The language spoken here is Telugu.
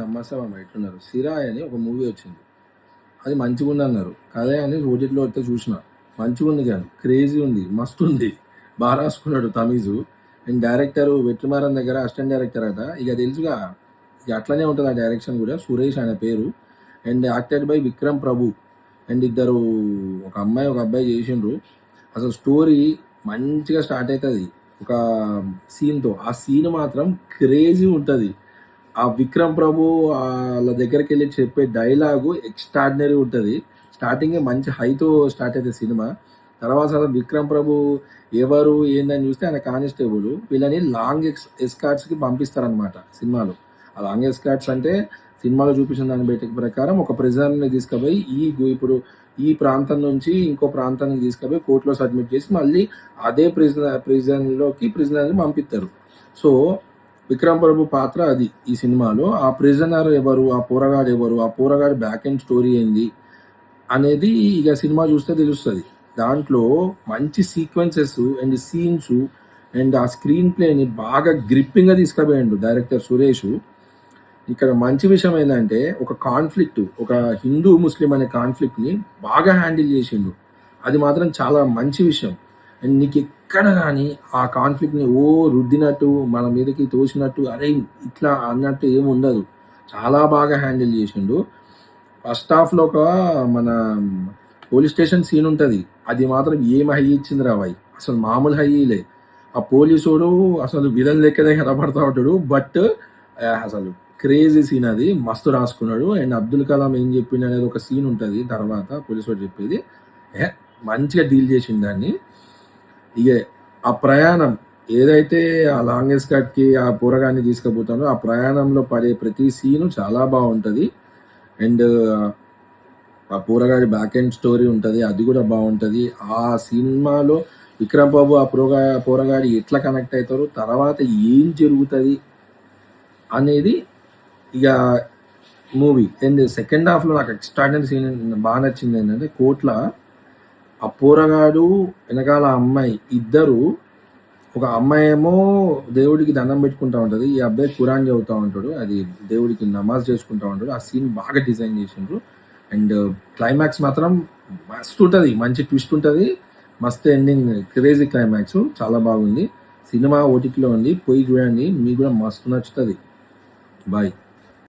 నమ్మసమా ఎట్లున్నారు. 'సిరాయ్' అని ఒక మూవీ వచ్చింది. అది మంచిగుందన్నారు. కథే అని ఓటీటీలో వస్తే చూసిన. మంచిగుంది గాని క్రేజీ ఉంది. మస్తుంది. రాసుకున్నాడు తమీజు. అండ్ డైరెక్టరు వెట్రిమారన్ దగ్గర అసిస్టెంట్ డైరెక్టర్ అట. ఇక తెలుసుగా ఇక అట్లనే ఉంటుంది ఆ డైరెక్షన్ కూడా. సురేష్ ఆయన పేరు. And acted by Vikram Prabhu. And ఇద్దరు ఒక అమ్మాయి ఒక అబ్బాయి చేసిండ్రు. అసలు స్టోరీ మంచిగా స్టార్ట్ అవుతుంది ఒక సీన్తో. ఆ సీన్ మాత్రం క్రేజీ ఉంటుంది. ఆ విక్రమ్ ప్రభు వాళ్ళ దగ్గరికి వెళ్ళి చెప్పే డైలాగు ఎక్స్ట్రాడినరీ ఉంటుంది. స్టార్టింగే మంచి హైతో స్టార్ట్ అవుతుంది సినిమా. తర్వాత విక్రమ్ ప్రభు ఎవరు ఏందని చూస్తే ఆయన కానిస్టేబుల్. వీళ్ళని లాంగ్ ఎస్కార్ట్స్కి పంపిస్తారనమాట సినిమాలో. ఆ లాంగ్ ఎస్కార్ట్స్ అంటే సినిమాలో చూపించిన దాన్ని బయట ప్రకారం ఒక ప్రిజన్ని తీసుకుపోయి ఇప్పుడు ఈ ప్రాంతం నుంచి ఇంకో ప్రాంతానికి తీసుకుపోయి కోర్టులో సబ్మిట్ చేసి మళ్ళీ అదే ప్రిజనర్ని పంపిస్తారు. సో విక్రమ్ ప్రభు పాత్ర అది ఈ సినిమాలో. ఆ ప్రిజనర్ ఎవరు, ఆ పోరగాడు ఎవరు, ఆ పోరగాడి బ్యాక్ ఎండ్ స్టోరీ ఏంది అనేది ఇక సినిమా చూస్తే తెలుస్తుంది. దాంట్లో మంచి సీక్వెన్సెస్ అండ్ సీన్స్ అండ్ ఆ స్క్రీన్ ప్లేని బాగా గ్రిప్పింగ్గా తీసుకుపోయాడు డైరెక్టర్ సురేష్. ఇక్కడ మంచి విషయం ఏంటంటే ఒక కాన్ఫ్లిక్ట్, ఒక హిందూ ముస్లిం అనే కాన్ఫ్లిక్ట్ని బాగా హ్యాండిల్ చేసిండు. అది మాత్రం చాలా మంచి విషయం. అండ్ నీకు ఎక్కడ కానీ ఆ కాన్ఫ్లిక్ట్ని రుద్దినట్టు మన మీదకి తోసినట్టు అరే ఇట్లా అన్నట్టు ఏమి ఉండదు. చాలా బాగా హ్యాండిల్ చేసిండు. ఫస్ట్ హాఫ్లో ఒక మన పోలీస్ స్టేషన్ సీన్ ఉంటుంది. అది మాత్రం ఏం హై ఇచ్చింది రావాయి, అసలు మామూలు హైలే. ఆ పోలీసుడు అసలు విలన్ లెక్కనే కనబడతా ఉంటాడు. బట్ అసలు క్రేజీ సీన్ అది. మస్తు రాసుకున్నాడు. అండ్ అబ్దుల్ కలాం ఏం చెప్పిండు అనేది ఒక సీన్ ఉంటుంది తర్వాత పోలీసు వాడు చెప్పేది. మంచిగా డీల్ చేసిండు దాన్ని. ఇక ఆ ప్రయాణం ఏదైతే ఆ లాంగ్ ఎస్కార్ట్కి ఆ పోరగాన్ని తీసుకుపోతానో ఆ ప్రయాణంలో పడే ప్రతి సీను చాలా బాగుంటుంది. అండ్ ఆ పోరగాడి బ్యాక్ ఎండ్ స్టోరీ ఉంటుంది, అది కూడా బాగుంటుంది. ఆ సినిమాలో విక్రమ్ బాబు ఆ పోరగాడి ఎట్లా కనెక్ట్ అవుతారు, తర్వాత ఏం జరుగుతుంది అనేది ఇక మూవీ. అండ్ సెకండ్ హాఫ్లో నాకు ఎక్స్ట్రాడినరీ సీన్ బాగా నచ్చింది ఏంటంటే కోట్ల ఆ పోరగాడు వెనకాల అమ్మాయి ఇద్దరు, ఒక అమ్మాయి ఏమో దేవుడికి దండం పెట్టుకుంటా ఉంటుంది, ఈ అబ్బాయి ఖురాన్ చదువుతూ ఉంటాడు, అది దేవుడికి నమాజ్ చేసుకుంటూ ఉంటాడు. ఆ సీన్ బాగా డిజైన్ చేసిండ్రు. అండ్ క్లైమాక్స్ మాత్రం మస్తు ఉంటుంది, మంచి ట్విస్ట్ ఉంటుంది, మస్తు ఎండింగ్, క్రేజీ క్లైమాక్స్, చాలా బాగుంది. సినిమా ఓటీటీలో ఉంది, పోయి చూడండి, మీకు కూడా మస్తు నచ్చుతుంది. బాయ్.